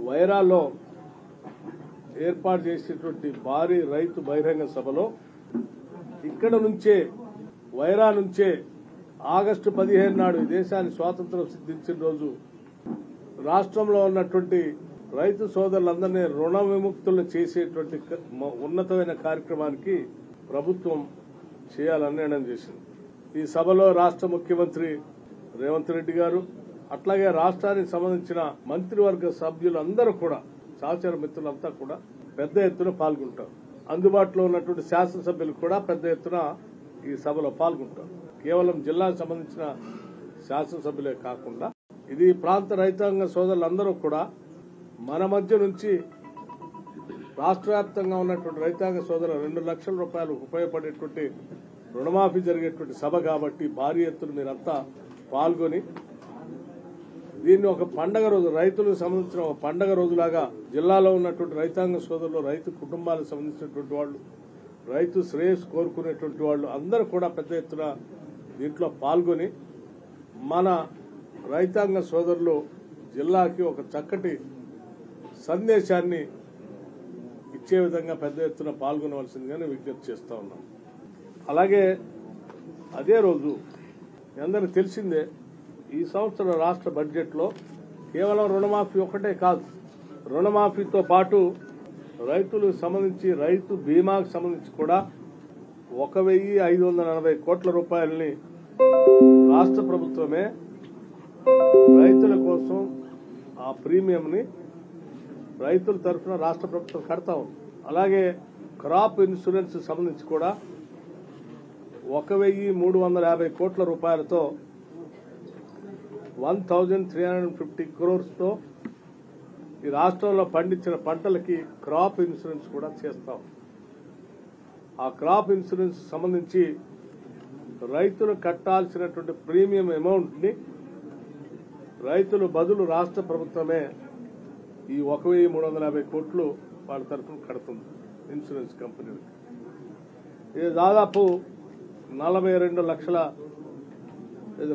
వైరాలో ఏర్పాటు చేసేటువంటి భారీ రైతు బహిరంగ సభలో ఇక్కడ నుంచే వైరా నుంచే ఆగస్టు 15 నాడు ఈ దేశానికి స్వాతంత్రం సిద్ధించిన రోజు రాష్ట్రంలో ఉన్నటువంటి రైతు సోదరులందరినీ రుణ విముక్తులు చేసేటువంటి ఉన్నతమైన కార్యక్రమానికి ప్రభుత్వం చేయాలని నిర్ణయం చేసింది. ఈ సభలో రాష్ట్ర ముఖ్యమంత్రి రేవంత్ రెడ్డి గారు అట్లాగే రాష్ట్రానికి సంబంధించిన మంత్రివర్గ సభ్యులందరూ కూడా సహచర మిత్రులంతా కూడా పెద్ద ఎత్తున పాల్గొంటారు. అందుబాటులో ఉన్నటువంటి శాసనసభ్యులు కూడా పెద్ద ఎత్తున ఈ సభలో పాల్గొంటారు. కేవలం జిల్లాకు సంబంధించిన శాసనసభ్యులే కాకుండా ఇది ప్రాంత రైతాంగ సోదరులందరూ కూడా మన మధ్య నుంచి రాష్ట్ర వ్యాప్తంగా ఉన్నటువంటి రైతాంగ సోదరులు 2 లక్షల రూపాయలు ఉపయోగపడేటువంటి రుణమాఫీ జరిగేటువంటి సభ కాబట్టి భారీ ఎత్తున మీరంతా పాల్గొని దీన్ని ఒక పండగ రోజు రైతులకు సంబంధించిన ఒక పండగ రోజులాగా జిల్లాలో ఉన్నటువంటి రైతాంగ సోదరులు రైతు కుటుంబాలకు సంబంధించినటువంటి వాళ్ళు రైతు శ్రేయస్సు కోరుకునేటువంటి వాళ్ళు అందరూ కూడా పెద్ద ఎత్తున దీంట్లో పాల్గొని మన రైతాంగ సోదరులు జిల్లాకి ఒక చక్కటి సందేశాన్ని ఇచ్చే విధంగా పెద్ద ఎత్తున పాల్గొనవలసిందిగానే విజ్ఞప్తి చేస్తా ఉన్నాం. అలాగే అదే రోజు అందరికి తెలిసిందే ఈ సంవత్సరం రాష్ట్ర బడ్జెట్లో కేవలం రుణమాఫీ ఒకటే కాదు, రుణమాఫీతో పాటు రైతులకు సంబంధించి రైతు బీమాకు సంబంధించి కూడా 1,540 కోట్ల రూపాయలని రాష్ట్ర ప్రభుత్వమే రైతుల కోసం ఆ ప్రీమియంని రైతుల తరఫున రాష్ట్ర ప్రభుత్వం కడతా ఉంది. అలాగే క్రాప్ ఇన్సూరెన్స్ సంబంధించి కూడా 1,350 కోట్ల రూపాయలతో 1,350 crores ఈ రాష్ట్రంలో పండించిన పంటలకి క్రాప్ ఇన్సూరెన్స్ కూడా చేస్తాం. ఆ క్రాప్ ఇన్సూరెన్స్ సంబంధించి రైతులు కట్టాల్సినటువంటి ప్రీమియం అమౌంట్ ని రైతులు బదులు రాష్ట్ర ప్రభుత్వమే ఈ 1,350 కోట్లు వాళ్ళ తరఫున కడుతుంది ఇన్సూరెన్స్ కంపెనీలకు. ఇది దాదాపు 42 లక్షల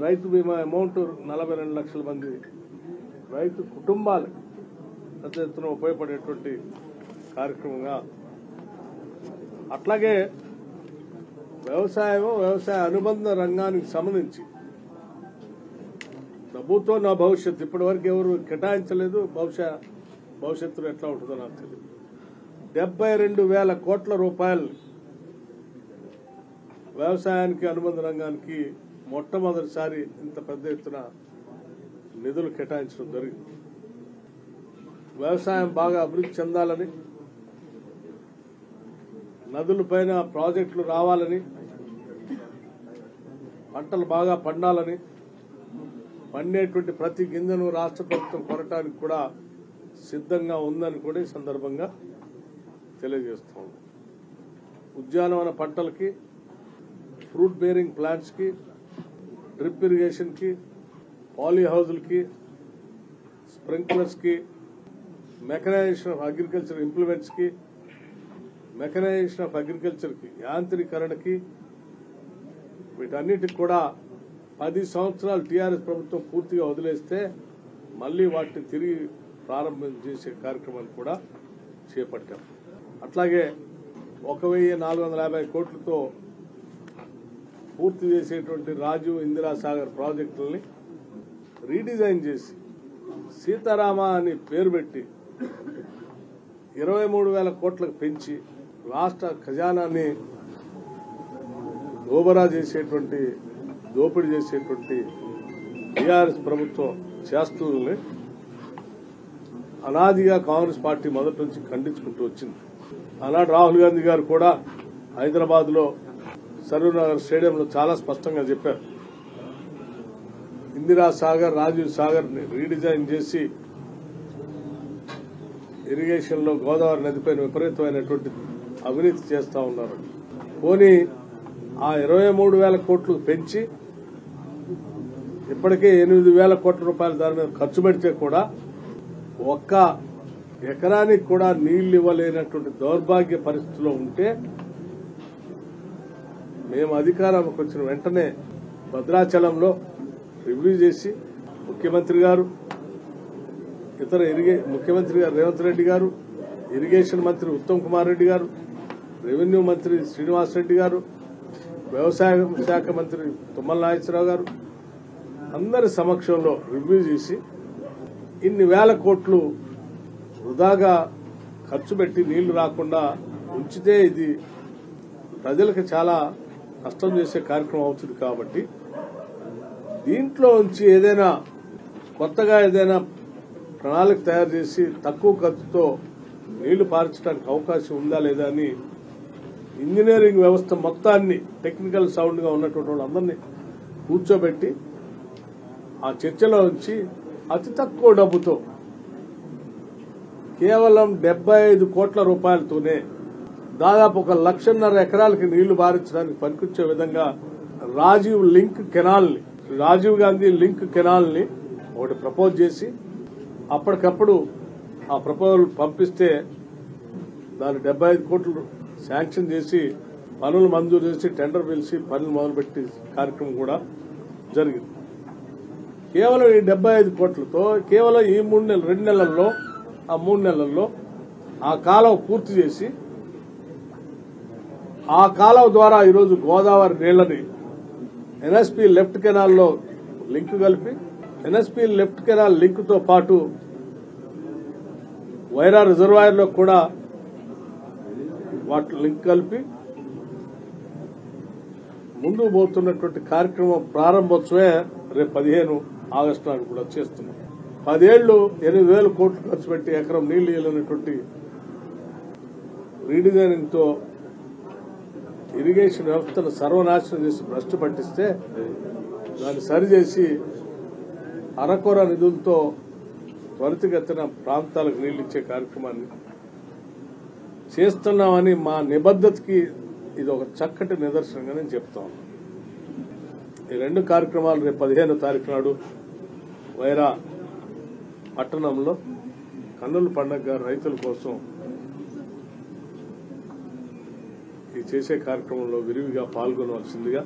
రైతు బీమా అమౌంట్ 42 లక్షల మంది రైతు కుటుంబాలకు పెద్ద ఎత్తున ఉపయోగపడేటువంటి కార్యక్రమంగా. అట్లాగే వ్యవసాయ అనుబంధ రంగానికి సంబంధించి డబ్బుతో నా భవిష్యత్తు ఇప్పటి వరకు ఎవరు కేటాయించలేదు. భవిష్యత్తులో ఎట్లా ఉంటుందో నాకు తెలియదు. 72,000 కోట్ల రూపాయలు వ్యవసాయానికి అనుబంధ రంగానికి మొట్టమొదటిసారి ఇంత పెద్ద ఎత్తున నిధులు కేటాయించడం జరిగింది. వ్యవసాయం బాగా అభివృద్ధి చెందాలని, నదులపైన ప్రాజెక్టులు రావాలని, పంటలు బాగా పండాలని, పండేటువంటి ప్రతి గింజను రాష్ట్ర ప్రభుత్వం కొనటానికి కూడా సిద్ధంగా ఉందని కూడా ఈ సందర్భంగా తెలియజేస్తాం. ఉద్యానవన పంటలకి, ఫ్రూట్ బేరింగ్ ప్లాంట్స్ కి, డ్రిప్ ఇరిగేషన్ కి, పాలీ హౌజులకి, స్ప్రింక్లర్స్ కి, మెకనైజేషన్ ఆఫ్ అగ్రికల్చర్ ఇంప్లిమెంట్స్ కి, మెకనైజేషన్ ఆఫ్ అగ్రికల్చర్ కి, యాంత్రీకరణకి, వీటన్నిటికి కూడా 10 సంవత్సరాలు టీఆర్ఎస్ ప్రభుత్వం పూర్తిగా వదిలేస్తే మళ్లీ వాటిని తిరిగి ప్రారంభం చేసే కార్యక్రమాన్ని కూడా చేపట్టాం. అట్లాగే 1,450 కోట్లతో పూర్తి చేసేటువంటి రాజీవ్ ఇందిరా సాగర్ ప్రాజెక్టులని రీడిజైన్ చేసి సీతారామ అని పేరు పెట్టి 23,000 కోట్లకు పెంచి రాష్ట్ర ఖజానాన్ని దోపిడీ చేసేటువంటి టీఆర్ఎస్ ప్రభుత్వం చేస్తుల్ని అనాదిగా కాంగ్రెస్ పార్టీ మొదటి నుంచి ఖండించుకుంటూ వచ్చింది. ఆనాడు రాహుల్ గాంధీ గారు కూడా హైదరాబాద్ లో సరూర్నగర్ స్టేడియంలో చాలా స్పష్టంగా చెప్పారు. ఇందిరా సాగర్, రాజీవ్ సాగర్ ని రీడిజైన్ చేసి ఇరిగేషన్ లో గోదావరి నదిపైన విపరీతమైనటువంటి అవినీతి చేస్తా ఉన్నారు. పోనీ ఆ 23,000 కోట్లు పెంచి ఇప్పటికే 8,000 కోట్ల రూపాయలు దాని మీద ఖర్చు పెడితే కూడా ఒక్క ఎకరానికి కూడా నీళ్లు ఇవ్వలేనటువంటి దౌర్భాగ్య పరిస్థితిలో ఉంటే మేము అధికారంలోకి వచ్చిన వెంటనే భద్రాచలంలో రివ్యూ చేసి ముఖ్యమంత్రి గారు ఇతర ముఖ్యమంత్రి గారు రేవంత్ రెడ్డి గారు, ఇరిగేషన్ మంత్రి ఉత్తమ్ కుమార్ రెడ్డి గారు, రెవెన్యూ మంత్రి శ్రీనివాస్ రెడ్డి గారు, వ్యవసాయ శాఖ మంత్రి తుమ్మల నాగేశ్వరరావు గారు అందరి సమక్షంలో రివ్యూ చేసి ఇన్ని వేల కోట్లు వృధాగా ఖర్చు పెట్టి నీళ్లు రాకుండా ఉంచితే ఇది ప్రజలకు చాలా కష్టం చేసే కార్యక్రమం అవుతుంది కాబట్టి దీంట్లో నుంచి ఏదైనా కొత్తగా ఏదైనా ప్రణాళిక తయారు చేసి తక్కువ ఖర్చుతో నీళ్లు పారించడానికి అవకాశం ఉందా లేదా అని ఇంజనీరింగ్ వ్యవస్థ మొత్తాన్ని టెక్నికల్ సౌండ్ గా ఉన్నటువంటి వాళ్ళందరినీ కూర్చోబెట్టి ఆ చర్చలో నుంచి అతి తక్కువ డబ్బుతో కేవలం 75 కోట్ల రూపాయలతోనే దాదాపు 1.5 లక్షల ఎకరాలకి నీళ్లు పారించడానికి పనికొచ్చే విధంగా రాజీవ్ గాంధీ లింక్ కెనాల్ ని ఒకటి ప్రపోజ్ చేసి అప్పటికప్పుడు ఆ ప్రపోజల్ పంపిస్తే దాని 75 కోట్లు శాంక్షన్ చేసి పనులు మంజూరు చేసి టెండర్ పిలిచి పనులు మొదలుపెట్టి కార్యక్రమం కూడా జరిగింది. కేవలం ఈ 75 కోట్లతో కేవలం ఈ 2 నెలల్లో ఆ 3 నెలల్లో ఆ కాలువ పూర్తి చేసి ఆ కాలువ ద్వారా ఈరోజు గోదావరి నీళ్లని ఎన్ఎస్పీ లెఫ్ట్ కెనాల్లో లింక్ కలిపి ఎన్ఎస్పీ లెఫ్ట్ కెనాల్ లింక్ తో పాటు వైరా రిజర్వాయర్ లో కూడా వాటి లింక్ కలిపి ముందుకు పోతున్నటువంటి కార్యక్రమం ప్రారంభోత్సవే రేపు 15 ఆగస్టు నాడు కూడా చేస్తున్నాం. 10 ఏళ్లు 8,000 కోట్లు ఖర్చు పెట్టి ఎకరం నీళ్లు ఇవ్వలేనటువంటి రీడిజైనింగ్ తో ఇరిగేషన్ వ్యవస్థను సర్వనాశనం చేసి భ్రష్టు పట్టిస్తే దాన్ని సరిచేసి అరకొర నిధులతో త్వరితగతిన ప్రాంతాలకు నీళ్లు ఇచ్చే కార్యక్రమాన్ని చేస్తున్నామని మా నిబద్ధతకి ఇది ఒక చక్కటి నిదర్శనంగా నేను చెప్తాను. ఈ 2 కార్యక్రమాలు రేపు 15వ తారీఖు నాడు వైరా పట్టణంలో కన్నుల పండుగ రైతుల కోసం ఈ చేసే కార్యక్రమంలో విరివిగా పాల్గొనవలసిందిగా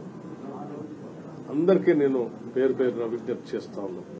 అందరికీ నేను పేరు పేరున విజ్ఞప్తి చేస్తా ఉన్నాను.